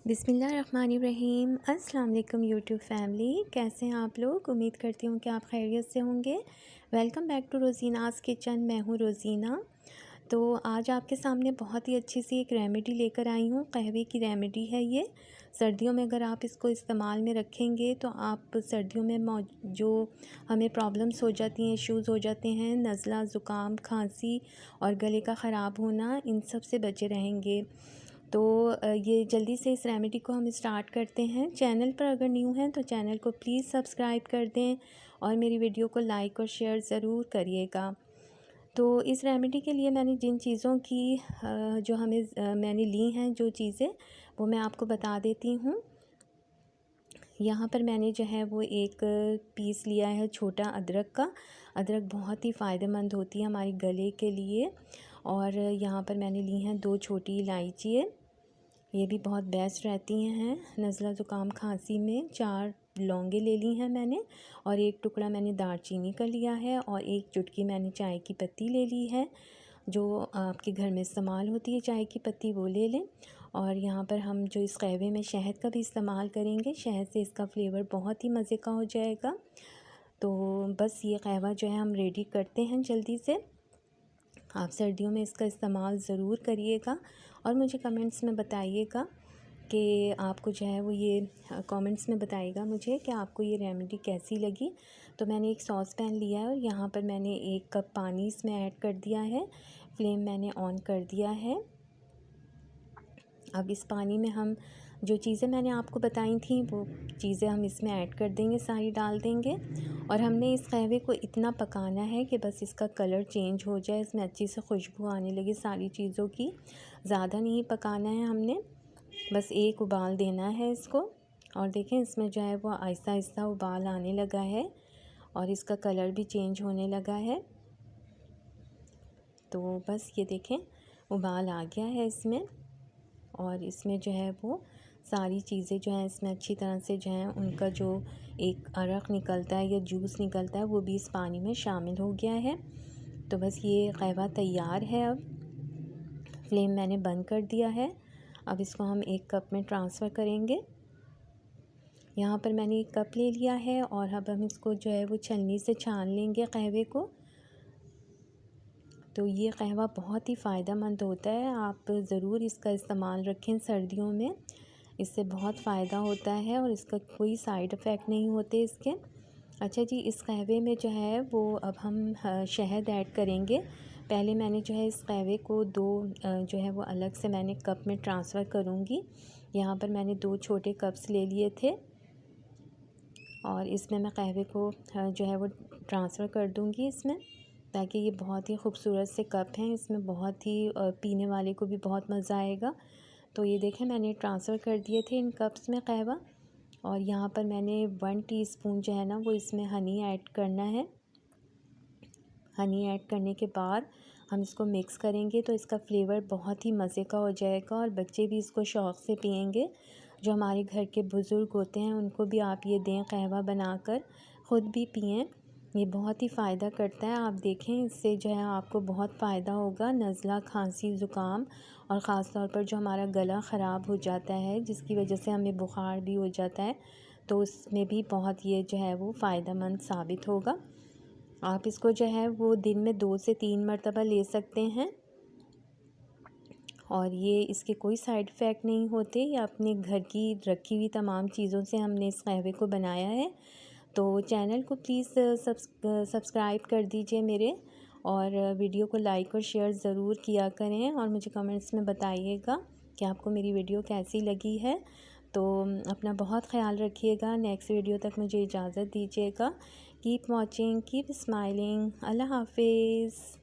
बिस्मिल्लाहिर्रहमानिर्रहीम। अस्सलाम वालेकुम यूट्यूब फैमिली, कैसे हैं आप लोग। उम्मीद करती हूँ कि आप खैरियत से होंगे। Welcome back to Rozina's kitchen. मैं हूँ रोज़ीना। तो आज आपके सामने बहुत ही अच्छी सी एक रेमेडी लेकर आई हूँ। कहवे की रेमेडी है ये। सर्दियों में अगर आप इसको इस्तेमाल में रखेंगे तो आप सर्दियों में जो हमें प्रॉब्लम्स हो जाती हैं, इश्यूज़ हो जाते हैं, नज़ला, ज़ुकाम, खांसी और गले का ख़राब होना, इन सब से बचे रहेंगे। तो ये जल्दी से इस रेमेडी को हम स्टार्ट करते हैं। चैनल पर अगर न्यू हैं तो चैनल को प्लीज़ सब्सक्राइब कर दें और मेरी वीडियो को लाइक और शेयर ज़रूर करिएगा। तो इस रेमेडी के लिए मैंने जिन चीज़ों की जो मैंने ली हैं जो चीज़ें, वो मैं आपको बता देती हूँ। यहाँ पर मैंने जो है वो एक पीस लिया है छोटा अदरक का। अदरक बहुत ही फ़ायदेमंद होती है हमारे गले के लिए। और यहाँ पर मैंने ली हैं 2 छोटी इलायची, ये भी बहुत बेस्ट रहती हैं नज़ला ज़ुकाम खांसी में। 4 लौंगे ले ली हैं मैंने और एक टुकड़ा मैंने दालचीनी का लिया है और एक चुटकी मैंने चाय की पत्ती ले ली है। जो आपके घर में इस्तेमाल होती है चाय की पत्ती, वो ले लें। और यहाँ पर हम जो इस कहवे में शहद का भी इस्तेमाल करेंगे। शहद से इसका फ्लेवर बहुत ही मज़े का हो जाएगा। तो बस ये कहवा जो है हम रेडी करते हैं जल्दी से। आप सर्दियों में इसका इस्तेमाल ज़रूर करिएगा और मुझे कमेंट्स में बताइएगा कि आपको जो है वो ये कमेंट्स में बताइएगा मुझे कि आपको ये रेमेडी कैसी लगी। तो मैंने एक सॉस पैन लिया है और यहाँ पर मैंने 1 कप पानी इसमें ऐड कर दिया है। फ्लेम मैंने ऑन कर दिया है। अब इस पानी में हम जो चीज़ें मैंने आपको बताई थी वो चीज़ें हम इसमें ऐड कर देंगे, सारी डाल देंगे। और हमने इस कहवे को इतना पकाना है कि बस इसका कलर चेंज हो जाए, इसमें अच्छी से खुशबू आने लगे सारी चीज़ों की। ज़्यादा नहीं पकाना है हमने, बस एक उबाल देना है इसको। और देखें इसमें जो है वो आहिस्ता आहिस्ता उबाल आने लगा है और इसका कलर भी चेंज होने लगा है। तो बस ये देखें उबाल आ गया है इसमें। और इसमें जो है वो सारी चीज़ें जो हैं इसमें अच्छी तरह से जो है उनका जो एक अरक निकलता है या जूस निकलता है वो भी इस पानी में शामिल हो गया है। तो बस ये कहवा तैयार है। अब फ्लेम मैंने बंद कर दिया है। अब इसको हम एक कप में ट्रांसफ़र करेंगे। यहाँ पर मैंने एक कप ले लिया है और अब हम इसको जो है वो छलनी से छान लेंगे कहवे को। तो ये कहवा बहुत ही फ़ायदेमंद होता है, आप ज़रूर इसका इस्तेमाल रखें सर्दियों में। इससे बहुत फ़ायदा होता है और इसका कोई साइड इफ़ेक्ट नहीं होते इसके। अच्छा जी, इस कहवे में जो है वो अब हम शहद ऐड करेंगे। पहले मैंने जो है इस कहवे को 2 जो है वो अलग से मैंने कप में ट्रांसफ़र करूँगी। यहाँ पर मैंने 2 छोटे कप्स ले लिए थे और इसमें मैं कहवे को जो है वो ट्रांसफ़र कर दूँगी इसमें, ताकि ये बहुत ही खूबसूरत से कप हैं। इसमें बहुत ही पीने वाले को भी बहुत मज़ा आएगा। तो ये देखें मैंने ट्रांसफ़र कर दिए थे इन कप्स में कहवा। और यहाँ पर मैंने 1 टीस्पून जो है ना वो इसमें हनी ऐड करना है। हनी ऐड करने के बाद हम इसको मिक्स करेंगे तो इसका फ्लेवर बहुत ही मज़े का हो जाएगा और बच्चे भी इसको शौक़ से पिएंगे। जो हमारे घर के बुज़ुर्ग होते हैं उनको भी आप ये दें कहवा बनाकर, ख़ुद भी पिएं। ये बहुत ही फ़ायदा करता है। आप देखें इससे जो है आपको बहुत फ़ायदा होगा। नज़ला, खांसी, ज़ुकाम और ख़ास तौर पर जो हमारा गला ख़राब हो जाता है जिसकी वजह से हमें बुखार भी हो जाता है, तो उसमें भी बहुत ये जो है वो फ़ायदेमंद साबित होगा। आप इसको जो है वो दिन में 2 से 3 मरतबा ले सकते हैं और ये इसके कोई साइड इफ़ेक्ट नहीं होते। ये अपने घर की रखी हुई तमाम चीज़ों से हमने इस कहवे को बनाया है। तो चैनल को प्लीज़ सब्सक्राइब कर दीजिए मेरे, और वीडियो को लाइक और शेयर ज़रूर किया करें और मुझे कमेंट्स में बताइएगा कि आपको मेरी वीडियो कैसी लगी है। तो अपना बहुत ख्याल रखिएगा। नेक्स्ट वीडियो तक मुझे इजाज़त दीजिएगा। Keep watching, keep smiling. अल्लाह हाफिज़।